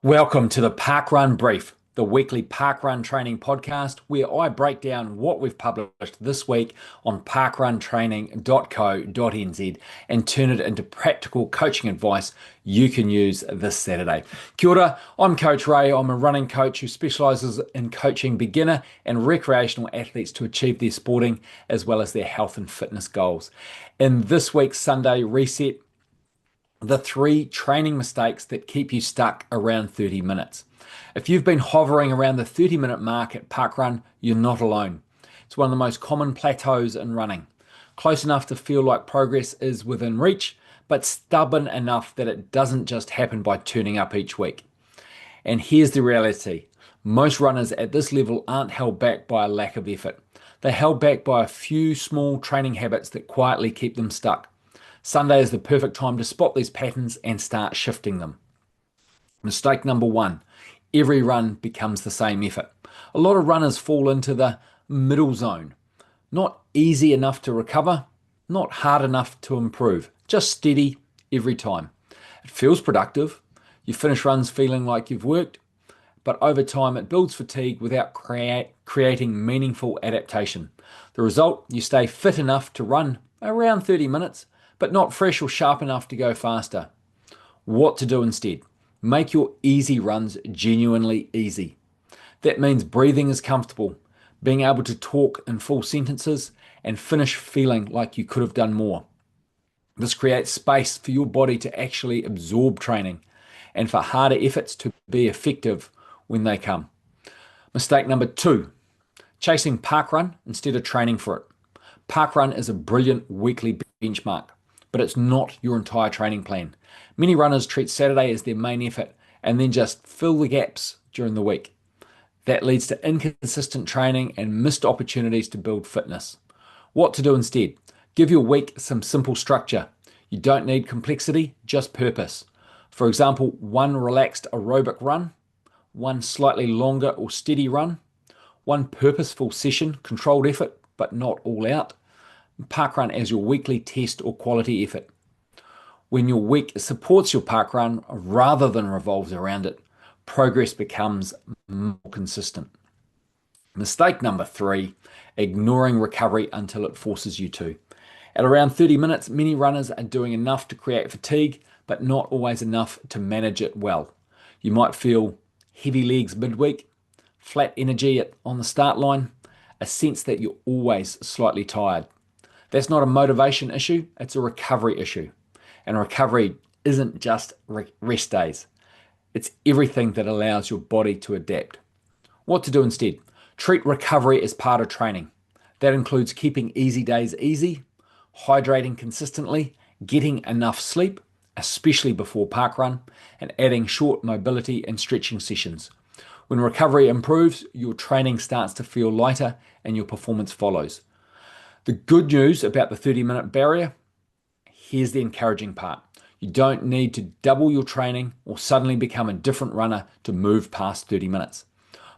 Welcome to the Parkrun Brief, the weekly parkrun training podcast where I break down what we've published this week on parkruntraining.co.nz and turn it into practical coaching advice you can use this Saturday. Kia ora, I'm Coach Ray. I'm a running coach who specialises in coaching beginner and recreational athletes to achieve their sporting as well as their health and fitness goals. In this week's Sunday Reset, the 3 training mistakes that keep you stuck around 30 minutes. If you've been hovering around the 30-minute mark at parkrun, you're not alone. It's one of the most common plateaus in running. Close enough to feel like progress is within reach, but stubborn enough that it doesn't just happen by turning up each week. And here's the reality. Most runners at this level aren't held back by a lack of effort. They're held back by a few small training habits that quietly keep them stuck. Sunday is the perfect time to spot these patterns and start shifting them. Mistake number 1, every run becomes the same effort. A lot of runners fall into the middle zone. Not easy enough to recover, not hard enough to improve, just steady every time. It feels productive. You finish runs feeling like you've worked, but over time it builds fatigue without creating meaningful adaptation. The result, you stay fit enough to run around 30 minutes, but not fresh or sharp enough to go faster. What to do instead? Make your easy runs genuinely easy. That means breathing is comfortable, being able to talk in full sentences, and finish feeling like you could have done more. This creates space for your body to actually absorb training and for harder efforts to be effective when they come. Mistake number 2, chasing parkrun instead of training for it. Parkrun is a brilliant weekly benchmark, but it's not your entire training plan. Many runners treat Saturday as their main effort and then just fill the gaps during the week. That leads to inconsistent training and missed opportunities to build fitness. What to do instead? Give your week some simple structure. You don't need complexity, just purpose. For example, 1 relaxed aerobic run, 1 slightly longer or steady run, 1 purposeful session, controlled effort, but not all out. Parkrun as your weekly test or quality effort. When your week supports your parkrun rather than revolves around it, progress becomes more consistent. Mistake number 3, ignoring recovery until it forces you to. At around 30 minutes, many runners are doing enough to create fatigue, but not always enough to manage it well. You might feel heavy legs midweek, flat energy on the start line, a sense that you're always slightly tired. That's not a motivation issue, it's a recovery issue. And recovery isn't just rest days. It's everything that allows your body to adapt. What to do instead? Treat recovery as part of training. That includes keeping easy days easy, hydrating consistently, getting enough sleep, especially before parkrun, and adding short mobility and stretching sessions. When recovery improves, your training starts to feel lighter and your performance follows. The good news about the 30-minute barrier, here's the encouraging part. You don't need to double your training or suddenly become a different runner to move past 30 minutes.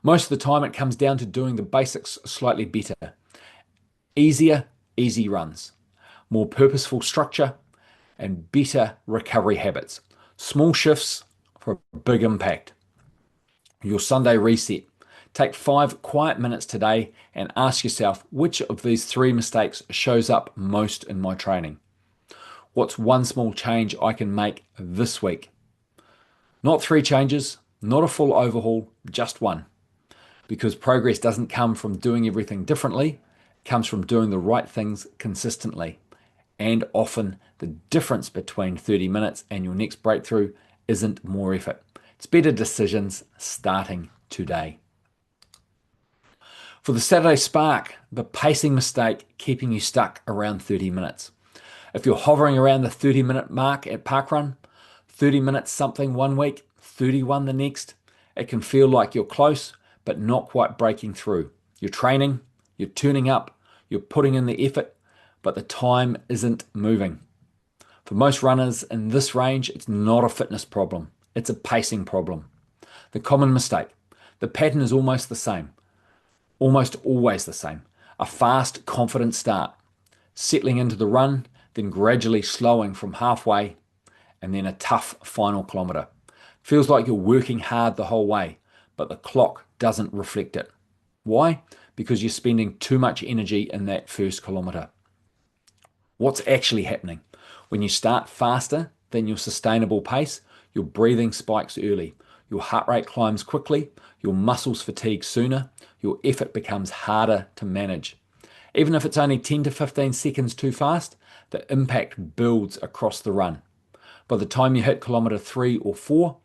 Most of the time it comes down to doing the basics slightly better. Easier, easy runs. More purposeful structure and better recovery habits. Small shifts for a big impact. Your Sunday reset. Take 5 quiet minutes today and ask yourself which of these 3 mistakes shows up most in my training. What's 1 small change I can make this week? Not 3 changes, not a full overhaul, just 1. Because progress doesn't come from doing everything differently, it comes from doing the right things consistently. And often the difference between 30 minutes and your next breakthrough isn't more effort. It's better decisions starting today. For the Saturday spark, the pacing mistake keeping you stuck around 30 minutes. If you're hovering around the 30-minute mark at parkrun, 30 minutes something one week, 31 the next, it can feel like you're close, but not quite breaking through. You're training, you're tuning up, you're putting in the effort, but the time isn't moving. For most runners in this range, it's not a fitness problem. It's a pacing problem. The common mistake, the pattern is almost the same. Almost always the same. A fast, confident start, settling into the run, then gradually slowing from halfway, and then a tough final kilometre. Feels like you're working hard the whole way, but the clock doesn't reflect it. Why? Because you're spending too much energy in that first kilometre. What's actually happening? When you start faster than your sustainable pace, your breathing spikes early, your heart rate climbs quickly, your muscles fatigue sooner, your effort becomes harder to manage. Even if it's only 10 to 15 seconds too fast, the impact builds across the run. By the time you hit kilometre 3 or 4,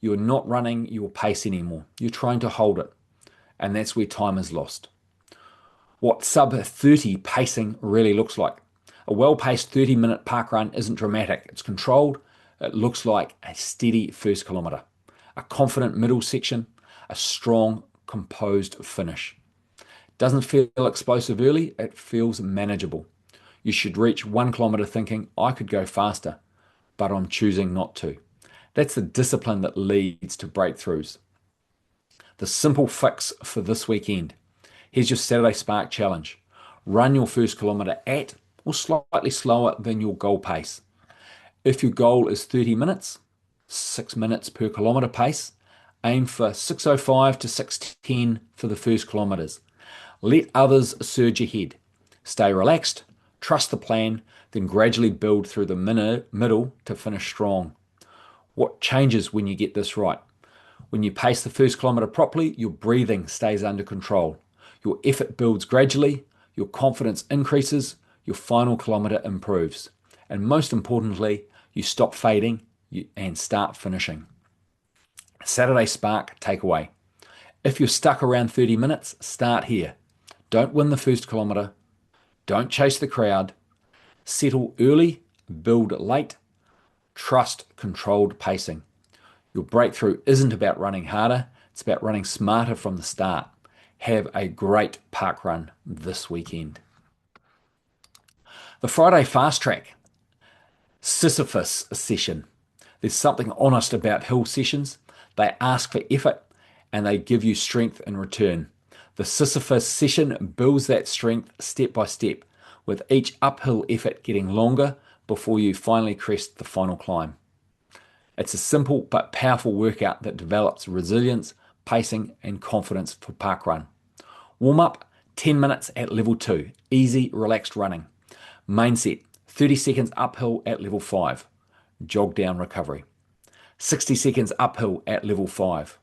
you're not running your pace anymore. You're trying to hold it, and that's where time is lost. What sub 30 pacing really looks like. A well-paced 30-minute park run isn't dramatic. It's controlled. It looks like a steady first kilometre, a confident middle section, a strong, composed finish. Doesn't feel explosive early. It feels manageable. You should reach 1 kilometre thinking, I could go faster, but I'm choosing not to. That's the discipline that leads to breakthroughs. The simple fix for this weekend. Here's your Saturday Spark Challenge. Run your first kilometre at or slightly slower than your goal pace. If your goal is 30 minutes, 6 minutes per kilometre pace, aim for 6:05 to 6:10 for the first kilometres. Let others surge ahead. Stay relaxed, trust the plan, then gradually build through the middle to finish strong. What changes when you get this right? When you pace the first kilometre properly, your breathing stays under control. Your effort builds gradually, your confidence increases, your final kilometre improves. And most importantly, you stop fading and start finishing. Saturday Spark takeaway. If you're stuck around 30 minutes, start here. Don't win the first kilometre. Don't chase the crowd. Settle early, build late. Trust controlled pacing. Your breakthrough isn't about running harder, it's about running smarter from the start. Have a great park run this weekend. The Friday Fast Track Sisyphus session. There's something honest about hill sessions. They ask for effort and they give you strength in return. The Sisyphus session builds that strength step by step, with each uphill effort getting longer before you finally crest the final climb. It's a simple but powerful workout that develops resilience, pacing, and confidence for parkrun. Warm up, 10 minutes at level 2, easy, relaxed running. Main set, 30 seconds uphill at level 5, jog down recovery. 60 seconds uphill at level 5,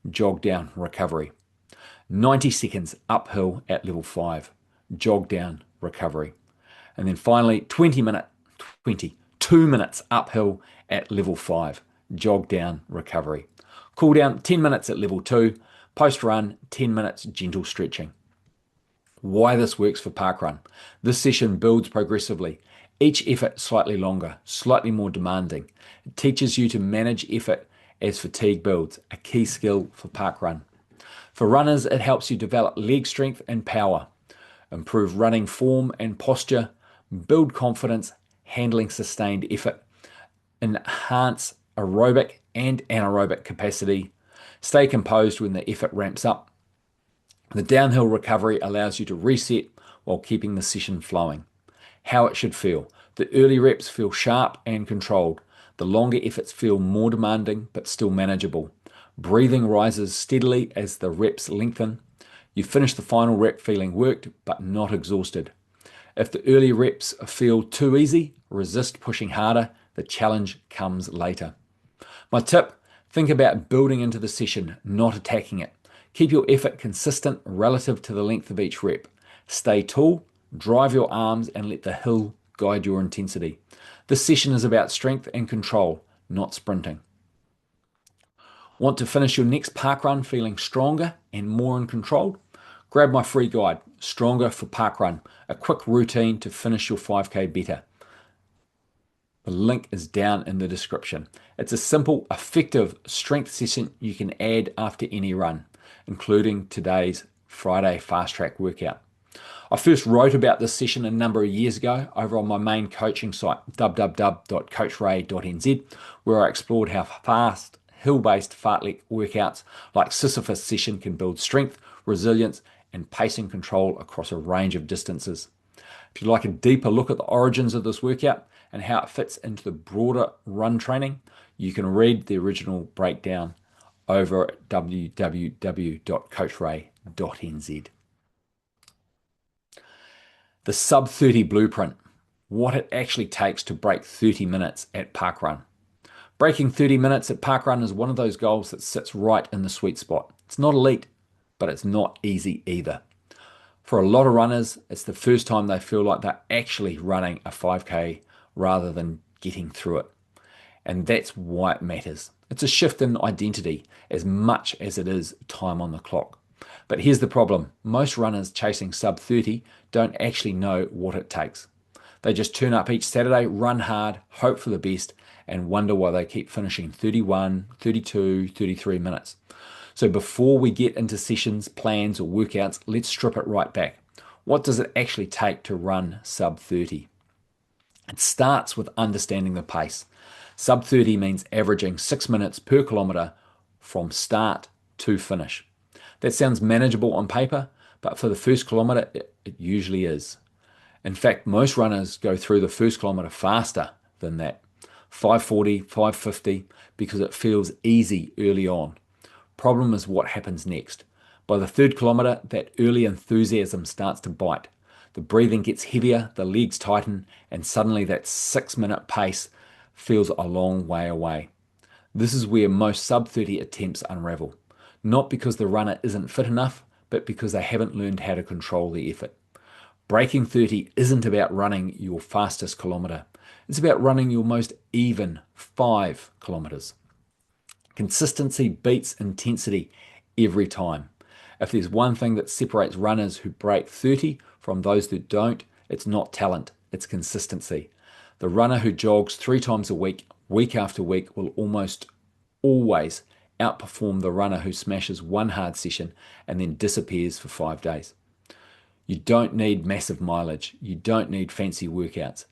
jog down recovery. 90 seconds uphill at level 5, jog down recovery. And then finally, 2 minutes uphill at level 5, jog down recovery. Cool down 10 minutes at level 2, post run 10 minutes gentle stretching. Why this works for parkrun. This session builds progressively. Each effort slightly longer, slightly more demanding. It teaches you to manage effort as fatigue builds, a key skill for parkrun. For runners, it helps you develop leg strength and power, improve running form and posture, build confidence, handling sustained effort, enhance aerobic and anaerobic capacity, stay composed when the effort ramps up. The downhill recovery allows you to reset while keeping the session flowing. How it should feel. The early reps feel sharp and controlled. The longer efforts feel more demanding but still manageable. Breathing rises steadily as the reps lengthen. You finish the final rep feeling worked but not exhausted. If the early reps feel too easy, resist pushing harder. The challenge comes later. My tip, think about building into the session, not attacking it. Keep your effort consistent relative to the length of each rep. Stay tall, drive your arms, and let the hill guide your intensity. This session is about strength and control, not sprinting. Want to finish your next parkrun feeling stronger and more in control? Grab my free guide, Stronger for Parkrun, a quick routine to finish your 5K better. The link is down in the description. It's a simple, effective strength session you can add after any run, including today's Friday Fast Track workout. I first wrote about this session a number of years ago over on my main coaching site, www.coachray.nz, where I explored how fast, hill-based fartlek workouts like Sisyphus session can build strength, resilience, and pacing control across a range of distances. If you'd like a deeper look at the origins of this workout, and how it fits into the broader run training, you can read the original breakdown over at www.coachray.nz. The sub 30 blueprint, what it actually takes to break 30 minutes at parkrun. Breaking 30 minutes at parkrun is one of those goals that sits right in the sweet spot. It's not elite, but it's not easy either. For a lot of runners, it's the first time they feel like they're actually running a 5K rather than getting through it. And that's why it matters. It's a shift in identity as much as it is time on the clock. But here's the problem. Most runners chasing sub 30 don't actually know what it takes. They just turn up each Saturday, run hard, hope for the best, and wonder why they keep finishing 31, 32, 33 minutes. So before we get into sessions, plans, or workouts, let's strip it right back. What does it actually take to run sub 30? It starts with understanding the pace. Sub 30 means averaging 6 minutes per kilometre from start to finish. That sounds manageable on paper, but for the first kilometre, it usually is. In fact, most runners go through the first kilometre faster than that, 5:40, 5:50, because it feels easy early on. Problem is what happens next. By the third kilometre, that early enthusiasm starts to bite. The breathing gets heavier, the legs tighten, and suddenly that 6-minute pace feels a long way away. This is where most sub 30 attempts unravel. Not because the runner isn't fit enough, but because they haven't learned how to control the effort. Breaking 30 isn't about running your fastest kilometre. It's about running your most even 5 kilometres. Consistency beats intensity every time. If there's one thing that separates runners who break 30 from those that don't, it's not talent, it's consistency. The runner who jogs 3 times a week after week, will almost always outperform the runner who smashes one hard session and then disappears for 5 days. You don't need massive mileage. You don't need fancy workouts,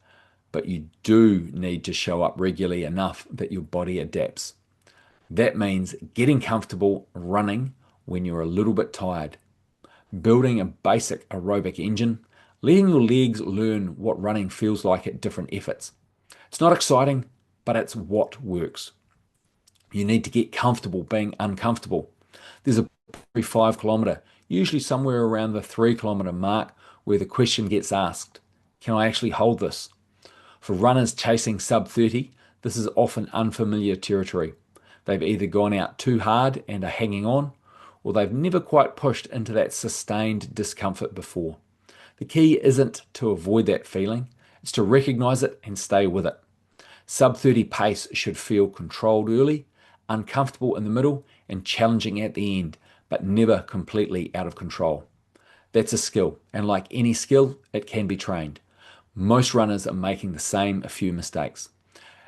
but you do need to show up regularly enough that your body adapts. That means getting comfortable running when you're a little bit tired, building a basic aerobic engine, letting your legs learn what running feels like at different efforts. It's not exciting, but it's what works. You need to get comfortable being uncomfortable. There's a 5 kilometre, usually somewhere around the 3 kilometre mark, where the question gets asked, can I actually hold this? For runners chasing sub 30, this is often unfamiliar territory. They've either gone out too hard and are hanging on, or they've never quite pushed into that sustained discomfort before. The key isn't to avoid that feeling, it's to recognize it and stay with it. Sub 30 pace should feel controlled early, uncomfortable in the middle, and challenging at the end, but never completely out of control. That's a skill, and like any skill, it can be trained. Most runners are making the same a few mistakes.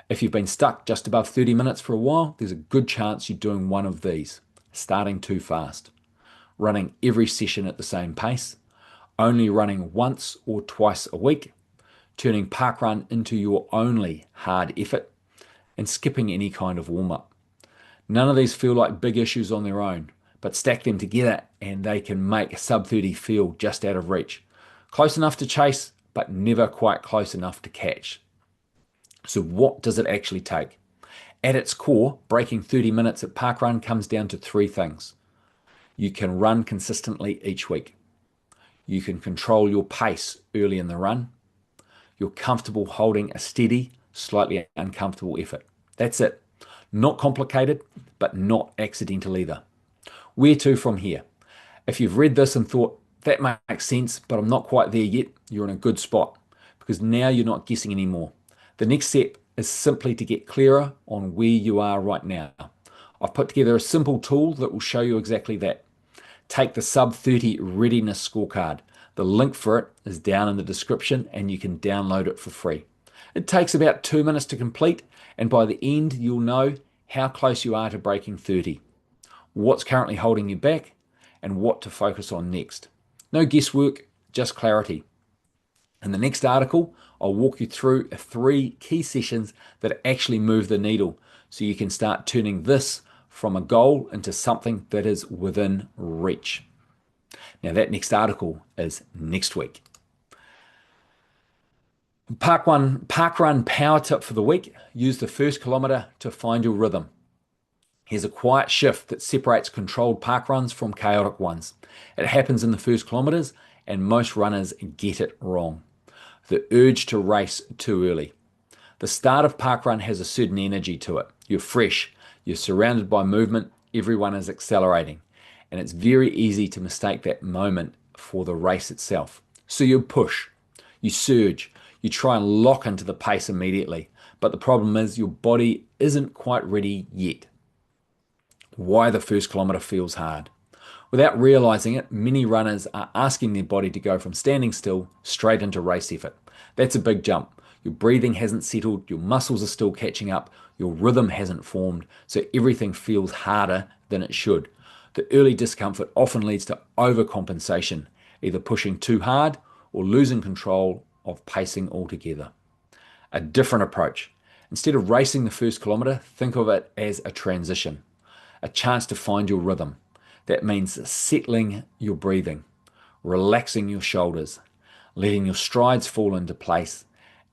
If you've been stuck just above 30 minutes for a while, there's a good chance you're doing one of these: starting too fast, running every session at the same pace, only running once or twice a week, turning parkrun into your only hard effort, and skipping any kind of warm-up. None of these feel like big issues on their own, but stack them together and they can make sub 30 feel just out of reach. Close enough to chase, but never quite close enough to catch. So what does it actually take? At its core, breaking 30 minutes at parkrun comes down to 3 things. You can run consistently each week. You can control your pace early in the run. You're comfortable holding a steady, slightly uncomfortable effort. That's it. Not complicated, but not accidental either. Where to from here? If you've read this and thought, that makes sense, but I'm not quite there yet, you're in a good spot, because now you're not guessing anymore. The next step is simply to get clearer on where you are right now. I've put together a simple tool that will show you exactly that. Take the sub 30 Readiness Scorecard. The link for it is down in the description and you can download it for free. It takes about 2 minutes to complete, and by the end you'll know how close you are to breaking 30, what's currently holding you back, and what to focus on next. No guesswork, just clarity. In the next article, I'll walk you through 3 key sessions that actually move the needle so you can start turning this from a goal into something that is within reach. Now that next article is next week. Parkrun power tip for the week. Use the first kilometre to find your rhythm. Here's a quiet shift that separates controlled parkruns from chaotic ones. It happens in the first kilometres, and most runners get it wrong. The urge to race too early. The start of parkrun has a certain energy to it. You're fresh, you're surrounded by movement, everyone is accelerating, and it's very easy to mistake that moment for the race itself. So you push, you surge, you try and lock into the pace immediately, but the problem is your body isn't quite ready yet. Why the first kilometre feels hard. Without realizing it, many runners are asking their body to go from standing still straight into race effort. That's a big jump. Your breathing hasn't settled, your muscles are still catching up, your rhythm hasn't formed, so everything feels harder than it should. The early discomfort often leads to overcompensation, either pushing too hard or losing control of pacing altogether. A different approach. Instead of racing the first kilometre, think of it as a transition, a chance to find your rhythm. That means settling your breathing, relaxing your shoulders, letting your strides fall into place,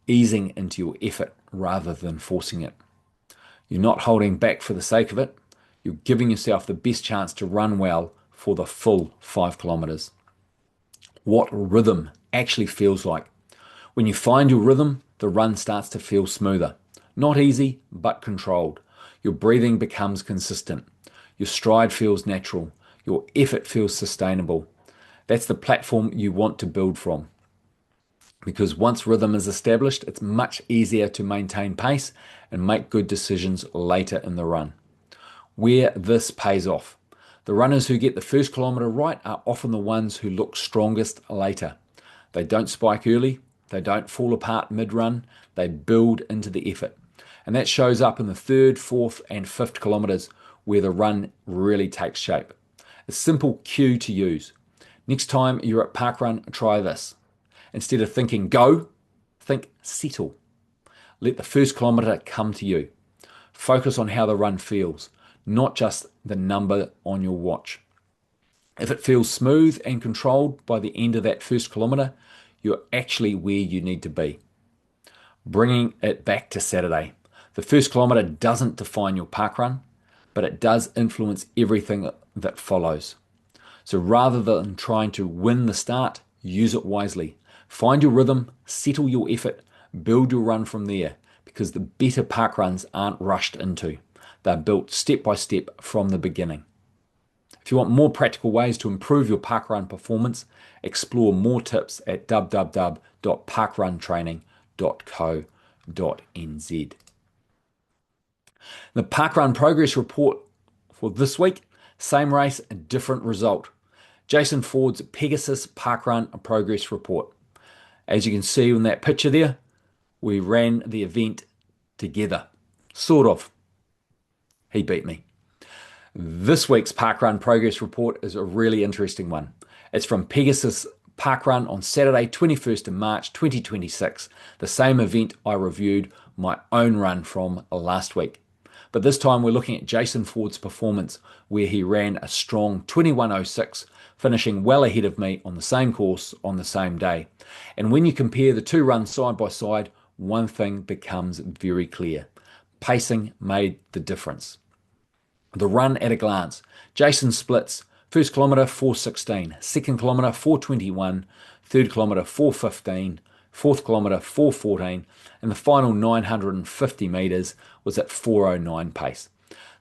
easing into your effort rather than forcing it. You're not holding back for the sake of it. You're giving yourself the best chance to run well for the full 5 kilometres. What rhythm actually feels like. When you find your rhythm, the run starts to feel smoother. Not easy, but controlled. Your breathing becomes consistent. Your stride feels natural. Your effort feels sustainable. That's the platform you want to build from. Because once rhythm is established, it's much easier to maintain pace and make good decisions later in the run. Where this pays off. The runners who get the first kilometre right are often the ones who look strongest later. They don't spike early, they don't fall apart mid-run, they build into the effort. And that shows up in the third, fourth and fifth kilometres where the run really takes shape. A simple cue to use. Next time you're at parkrun, try this. Instead of thinking go, think settle. Let the first kilometre come to you. Focus on how the run feels, not just the number on your watch. If it feels smooth and controlled by the end of that first kilometre, you're actually where you need to be. Bringing it back to Saturday. The first kilometre doesn't define your parkrun, but it does influence everything that follows. So rather than trying to win the start, use it wisely. Find your rhythm, settle your effort, build your run from there, because the better parkruns aren't rushed into. They're built step by step from the beginning. If you want more practical ways to improve your parkrun performance, explore more tips at www.parkruntraining.co.nz. The Parkrun Progress Report for this week, same race, a different result. Jason Ford's Pegasus Parkrun Progress Report. As you can see in that picture there, we ran the event together. Sort of. He beat me. This week's Parkrun Progress Report is a really interesting one. It's from Pegasus Parkrun on Saturday, 21st of March 2026, the same event I reviewed my own run from last week. But this time we're looking at Jason Ford's performance, where he ran a strong 21:06, finishing well ahead of me on the same course on the same day. And when you compare the two runs side by side, one thing becomes very clear. Pacing made the difference. The run at a glance. Jason splits. First kilometre 4:16, second kilometre 4:21, third kilometre 4:15, fourth kilometre 4:14, and the final 950 metres was at 4:09 pace.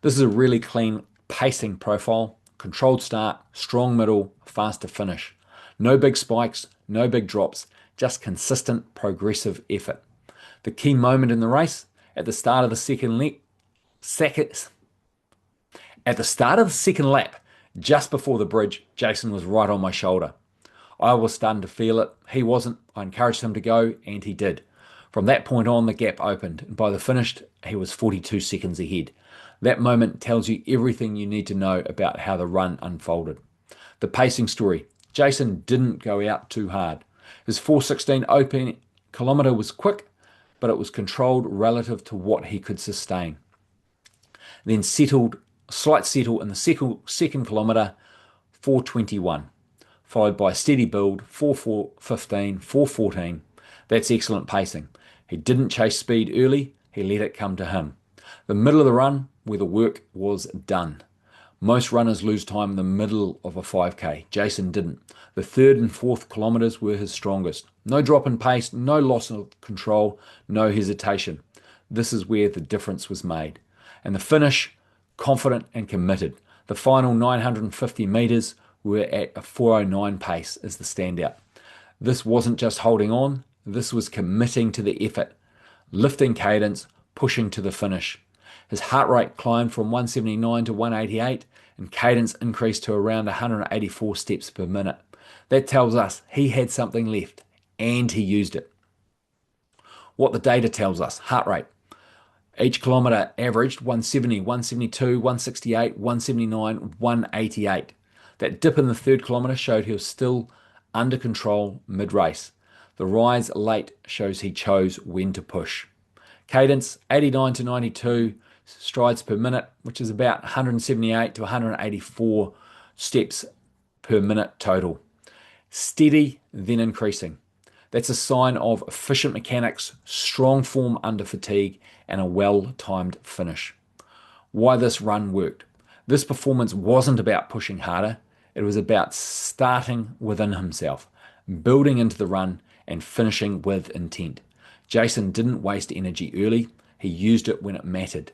This is a really clean pacing profile. Controlled start, strong middle, faster finish. No big spikes, no big drops, just consistent progressive effort. The key moment in the race, at the start of the second lap, just before the bridge, Jason was right on my shoulder. I was starting to feel it. He wasn't. I encouraged him to go, and he did. From that point on, the gap opened, and by the finish, he was 42 seconds ahead. That moment tells you everything you need to know about how the run unfolded. The pacing story. Jason didn't go out too hard. His 4:16 open kilometre was quick, but it was controlled relative to what he could sustain. Then slight settle in the second kilometre, 4:21, followed by a steady build, 4:15, 4:14. That's excellent pacing. He didn't chase speed early, he let it come to him. The middle of the run, where the work was done. Most runners lose time in the middle of a 5K. Jason didn't. The third and fourth kilometres were his strongest. No drop in pace, no loss of control, no hesitation. This is where the difference was made. And the finish, confident and committed. The final 950 metres were at a 4:09 pace as the standout. This wasn't just holding on, this was committing to the effort, lifting cadence, pushing to the finish. His heart rate climbed from 179 to 188 and cadence increased to around 184 steps per minute. That tells us he had something left and he used it. What the data tells us, heart rate. Each kilometre averaged 170, 172, 168, 179, 188. That dip in the third kilometre showed he was still under control mid-race. The rise late shows he chose when to push. Cadence, 89 to 92 strides per minute, which is about 178 to 184 steps per minute total. Steady, then increasing. That's a sign of efficient mechanics, strong form under fatigue, and a well-timed finish. Why this run worked. This performance wasn't about pushing harder. It was about starting within himself, building into the run, and finishing with intent. Jason didn't waste energy early. He used it when it mattered.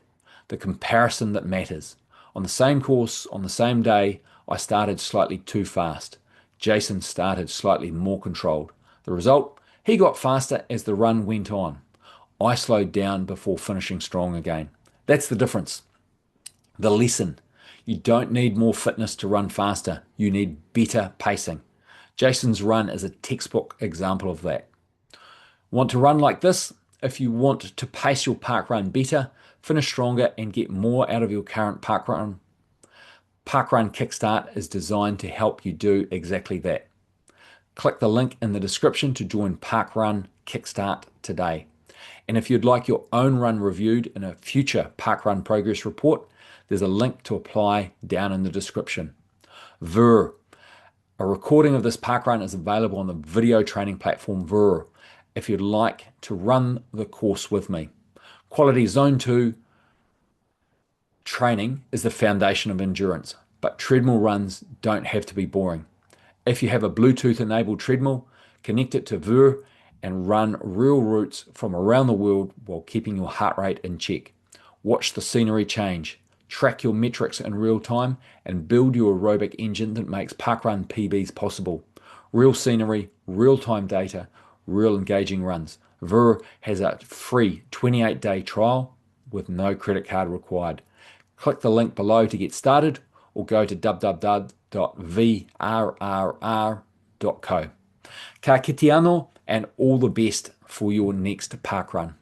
The comparison that matters. On the same course, on the same day, I started slightly too fast. Jason started slightly more controlled. The result? He got faster as the run went on. I slowed down before finishing strong again. That's the difference. The lesson. You don't need more fitness to run faster. You need better pacing. Jason's run is a textbook example of that. Want to run like this? If you want to pace your parkrun better, finish stronger, and get more out of your current parkrun, Parkrun Kickstart is designed to help you do exactly that. Click the link in the description to join Parkrun Kickstart today. And if you'd like your own run reviewed in a future Parkrun progress report, there's a link to apply down in the description. Ver. A recording of this parkrun is available on the video training platform Ver if you'd like to run the course with me. Quality Zone 2 training is the foundation of endurance, but treadmill runs don't have to be boring. If you have a Bluetooth-enabled treadmill, connect it to Ver and run real routes from around the world while keeping your heart rate in check. Watch the scenery change, track your metrics in real time, and build your aerobic engine that makes parkrun PBs possible. Real scenery, real-time data, real engaging runs. Ver has a free 28-day trial with no credit card required. Click the link below to get started or go to www.vrrr.co. Ka kite anō and all the best for your next parkrun.